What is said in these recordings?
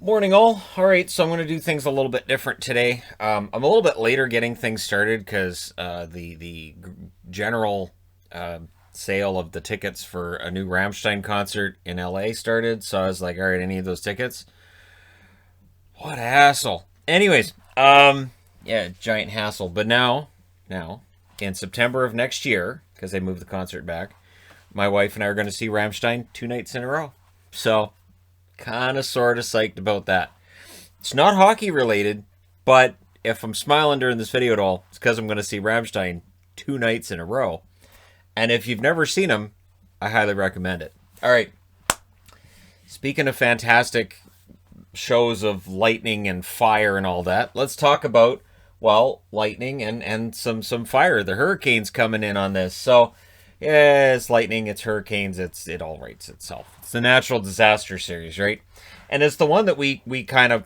Morning all. All right, so I'm going to do things a little bit different today. I'm a little bit later getting things started because the general sale of the tickets for a new Rammstein concert in LA started. So I was like, all right, I need those tickets. What a hassle. Anyways, yeah, giant hassle. But now, in September of next year, because they moved the concert back, my wife and I are going to see Rammstein 2 nights in a row. So kind of sort of psyched about that. It's not hockey related, but if I'm smiling during this video at all, it's because I'm going to see Rammstein 2 nights in a row. And if you've never seen them, I highly recommend it. All right. Speaking of fantastic shows of lightning and fire and all that, let's talk about, well, lightning and some fire. The hurricanes coming in on this. So, yeah, it's lightning, it's hurricanes, it all writes itself. It's the natural disaster series, right? And it's the one that we kind of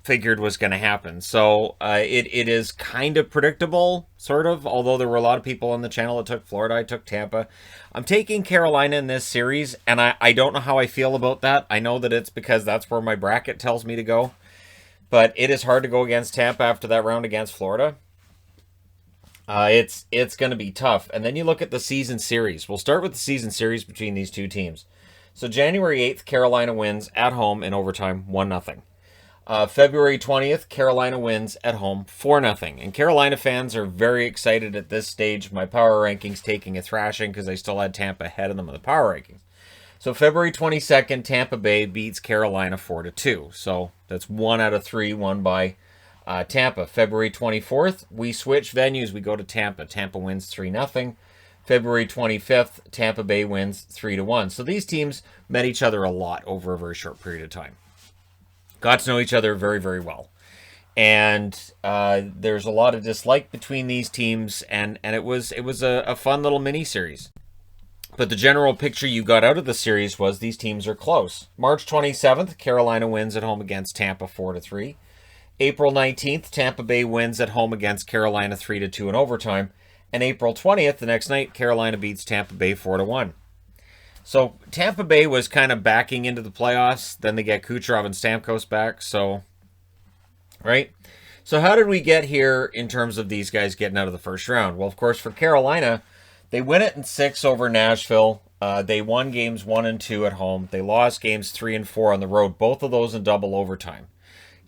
figured was going to happen. So it is kind of predictable, sort of, although there were a lot of people on the channel that took Florida. I took Tampa. I'm taking Carolina in this series, and I don't know how I feel about that. I know that it's because that's where my bracket tells me to go. But it is hard to go against Tampa after that round against Florida. It's going to be tough. And then you look at the season series. We'll start with the season series between these two teams. So January 8th, Carolina wins at home in overtime 1-0. February 20th, Carolina wins at home 4-0. And Carolina fans are very excited at this stage. My power rankings taking a thrashing because I still had Tampa ahead of them in the power rankings. So February 22nd, Tampa Bay beats Carolina 4-2. So that's 1 out of 3 won by Tampa. February 24th, we switch venues. We go to Tampa. Tampa wins 3-0. February 25th, Tampa Bay wins 3-1. So these teams met each other a lot over a very short period of time. Got to know each other very, very well. And there's a lot of dislike between these teams, and it was a fun little mini-series. But the general picture you got out of the series was these teams are close. March 27th, Carolina wins at home against Tampa 4-3. April 19th, Tampa Bay wins at home against Carolina 3-2 in overtime. And April 20th, the next night, Carolina beats Tampa Bay 4-1. So Tampa Bay was kind of backing into the playoffs. Then they get Kucherov and Stamkos back. So, right? So how did we get here in terms of these guys getting out of the first round? Well, of course, for Carolina, they win it in 6 over Nashville. They won games 1 and 2 at home. They lost games 3 and 4 on the road, both of those in double overtime.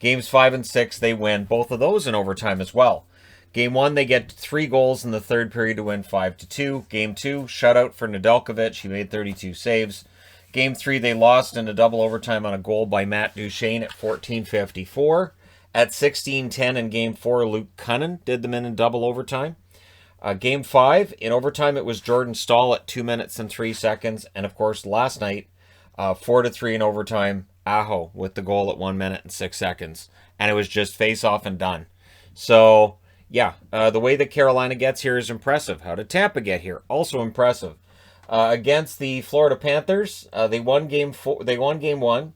Games 5 and 6, they win both of those in overtime as well. Game 1, they get 3 goals in the third period to win 5-2. Game 2, shutout for Nedeljkovic. He made 32 saves. Game 3, they lost in a double overtime on a goal by Matt Duchene at 14:54. At 16:10 in Game 4, Luke Cunnin did them in double overtime. Game 5, in overtime, it was Jordan Staal at 2 minutes and 3 seconds. And, of course, last night, 4-3 in overtime, Aho with the goal at 1 minute and 6 seconds. And it was just face-off and done. So, yeah, the way that Carolina gets here is impressive. How did Tampa get here? Also impressive. Against the Florida Panthers, they won game 1.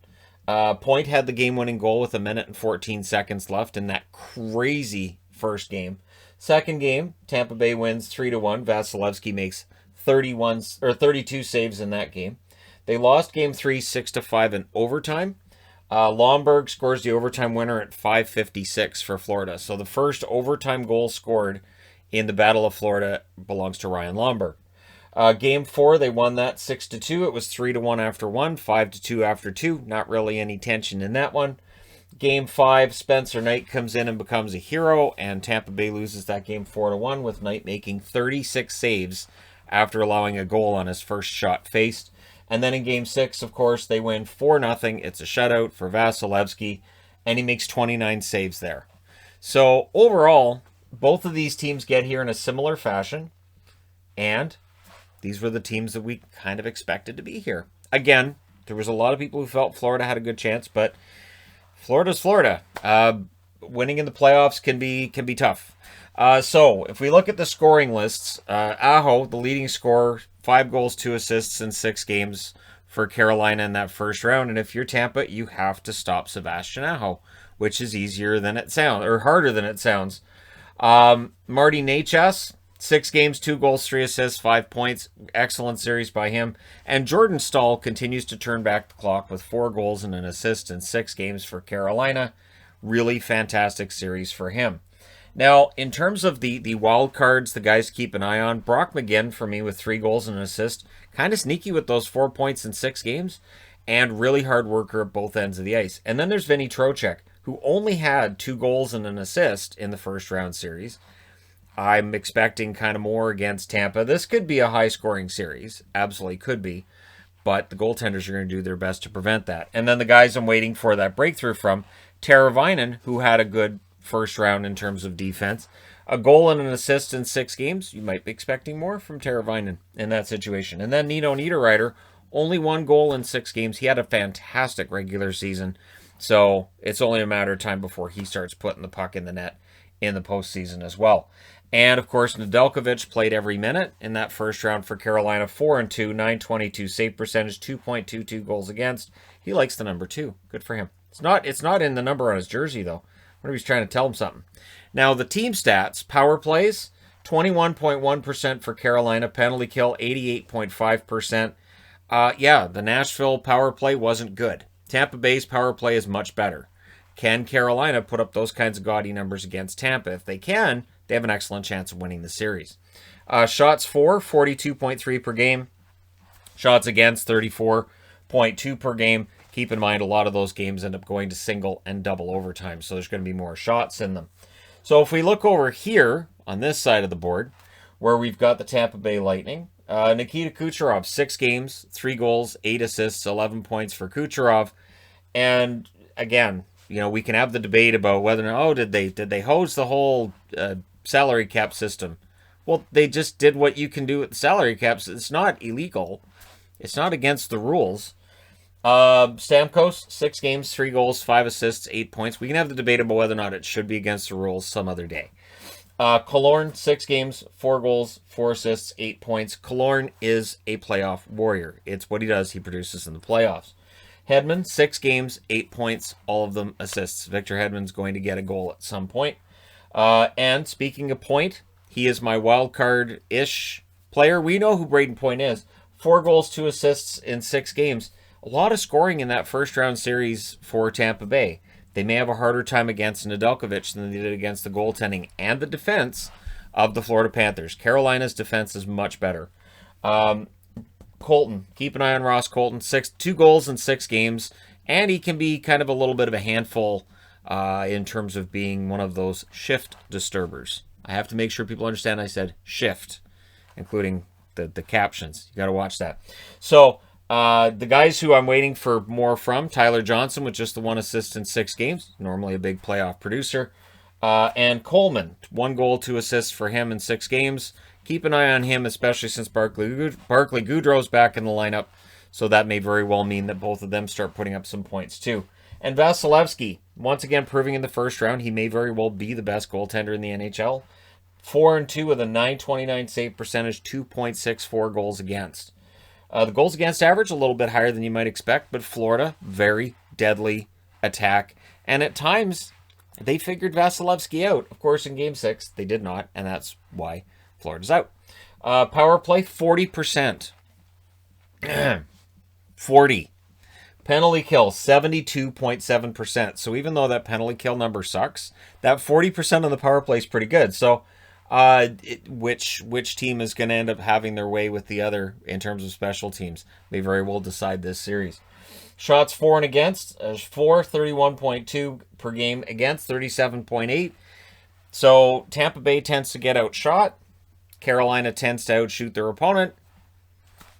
Point had the game-winning goal with 1 minute and 14 seconds left in that crazy first game. Second game, Tampa Bay wins 3-1. Vasilevsky makes 32 saves in that game. They lost game 3, 6-5 in overtime. Lomberg scores the overtime winner at 5:56 for Florida. So the first overtime goal scored in the Battle of Florida belongs to Ryan Lomberg. Game 4, they won that 6-2. It was 3-1 after 1, 5-2 after 2. Not really any tension in that one. Game 5, Spencer Knight comes in and becomes a hero, and Tampa Bay loses that game 4-1 with Knight making 36 saves after allowing a goal on his first shot faced. And then in Game 6, of course, they win 4-0. It's a shutout for Vasilevsky, and he makes 29 saves there. So overall, both of these teams get here in a similar fashion, and these were the teams that we kind of expected to be here. Again, there was a lot of people who felt Florida had a good chance, but Florida's Florida. Winning in the playoffs can be tough. So if we look at the scoring lists, Aho, the leading scorer, 5 goals, 2 assists in 6 games for Carolina in that first round. And if you're Tampa, you have to stop Sebastian Aho, which is easier than it sounds, or harder than it sounds. Marty Necas, 6 games, 2 goals, 3 assists, 5 points. Excellent series by him. And Jordan Staal continues to turn back the clock with 4 goals and an assist in 6 games for Carolina. Really fantastic series for him. Now, in terms of the wild cards, the guys to keep an eye on, Brock McGinn for me with 3 goals and an assist. Kind of sneaky with those 4 points in 6 games. And really hard worker at both ends of the ice. And then there's Vinny Trocheck, who only had 2 goals and an assist in the first round series. I'm expecting kind of more against Tampa. This could be a high-scoring series. Absolutely could be. But the goaltenders are going to do their best to prevent that. And then the guys I'm waiting for that breakthrough from, Teravainen, who had a good first round in terms of defense. A goal and an assist in 6 games. You might be expecting more from Teravainen in that situation. And then Nino Niederreiter, only 1 goal in 6 games. He had a fantastic regular season. So it's only a matter of time before he starts putting the puck in the net in the postseason as well. And, of course, Nedeljkovic played every minute in that first round for Carolina. 4-2, .922 save percentage, 2.22 goals against. He likes the number 2. Good for him. It's not in the number on his jersey, though. What if he's trying to tell him something? Now, the team stats, power plays, 21.1% for Carolina. Penalty kill, 88.5%. The Nashville power play wasn't good. Tampa Bay's power play is much better. Can Carolina put up those kinds of gaudy numbers against Tampa? If they can, they have an excellent chance of winning the series. Shots for, 42.3 per game. Shots against, 34.2 per game. Keep in mind, a lot of those games end up going to single and double overtime, so there's going to be more shots in them. So if we look over here on this side of the board, where we've got the Tampa Bay Lightning, Nikita Kucherov, 6 games, 3 goals, 8 assists, 11 points for Kucherov. And again, we can have the debate about whether or not, did they hose the whole salary cap system? Well, they just did what you can do with the salary caps. It's not illegal. It's not against the rules. Stamkos, 6 games, 3 goals, 5 assists, 8 points. We can have the debate about whether or not it should be against the rules some other day. Killorn, 6 games, 4 goals, 4 assists, 8 points. Killorn is a playoff warrior. It's what he does. He produces in the playoffs. Hedman, 6 games, 8 points, all of them assists. Victor Hedman's going to get a goal at some point. And speaking of point, he is my wild card-ish player. We know who Braden Point is. 4 goals, 2 assists in 6 games. A lot of scoring in that first round series for Tampa Bay. They may have a harder time against Nedeljkovic than they did against the goaltending and the defense of the Florida Panthers. Carolina's defense is much better. Colton, keep an eye on Ross Colton. 2 goals in 6 games, and he can be kind of a little bit of a handful in terms of being one of those shift disturbers. I have to make sure people understand I said shift, including the captions. You got to watch that. So the guys who I'm waiting for more from, Tyler Johnson with just the 1 assist in 6 games, normally a big playoff producer. And Coleman, 1 goal, 2 assists for him in 6 games. Keep an eye on him, especially since Barclay Goodrow's back in the lineup. So that may very well mean that both of them start putting up some points too. And Vasilevsky, once again proving in the first round, he may very well be the best goaltender in the NHL. 4-2 with a .929 save percentage, 2.64 goals against. The goals against average a little bit higher than you might expect, but Florida, very deadly attack. And at times, they figured Vasilevsky out. Of course, in Game 6, they did not, and that's why Florida's out. Power play, 40%. 40. Penalty kill, 72.7%. So even though that penalty kill number sucks, that 40% on the power play is pretty good. So which team is going to end up having their way with the other in terms of special teams may very well decide this series. Shots for and against, 31.2 per game against, 37.8. So Tampa Bay tends to get outshot. Carolina tends to outshoot their opponent.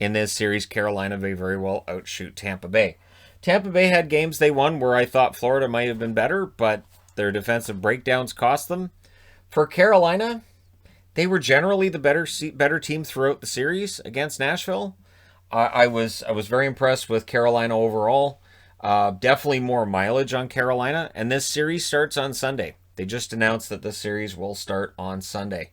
In this series, Carolina may very well outshoot Tampa Bay. Tampa Bay had games they won where I thought Florida might have been better, but their defensive breakdowns cost them. For Carolina, they were generally the better team throughout the series against Nashville. I was very impressed with Carolina overall. Definitely more mileage on Carolina, and this series starts on Sunday. They just announced that this series will start on Sunday.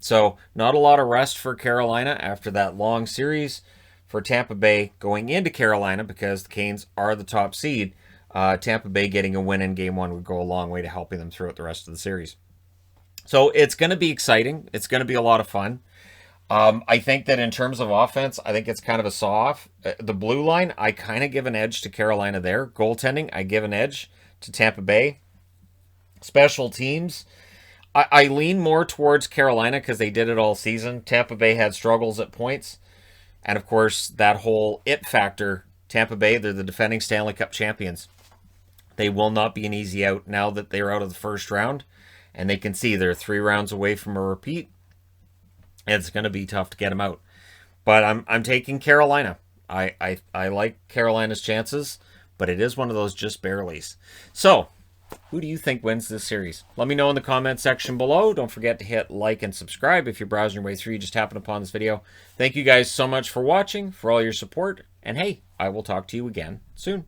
So not a lot of rest for Carolina after that long series. For Tampa Bay going into Carolina, because the Canes are the top seed, Tampa Bay getting a win in Game 1 would go a long way to helping them throughout the rest of the series. So it's going to be exciting. It's going to be a lot of fun. I think that in terms of offense, I think it's kind of a saw-off. The blue line, I kind of give an edge to Carolina there. Goaltending, I give an edge to Tampa Bay. Special teams, I lean more towards Carolina because they did it all season. Tampa Bay had struggles at points. And of course, that whole it factor, Tampa Bay, they're the defending Stanley Cup champions. They will not be an easy out now that they're out of the first round. And they can see they're 3 rounds away from a repeat. It's going to be tough to get them out. But I'm taking Carolina. I like Carolina's chances, but it is one of those just barely's. So, who do you think wins this series? Let me know in the comment section below. Don't forget to hit like and subscribe if you're browsing your way through. You just happened upon this video. Thank you guys so much for watching, for all your support. And hey, I will talk to you again soon.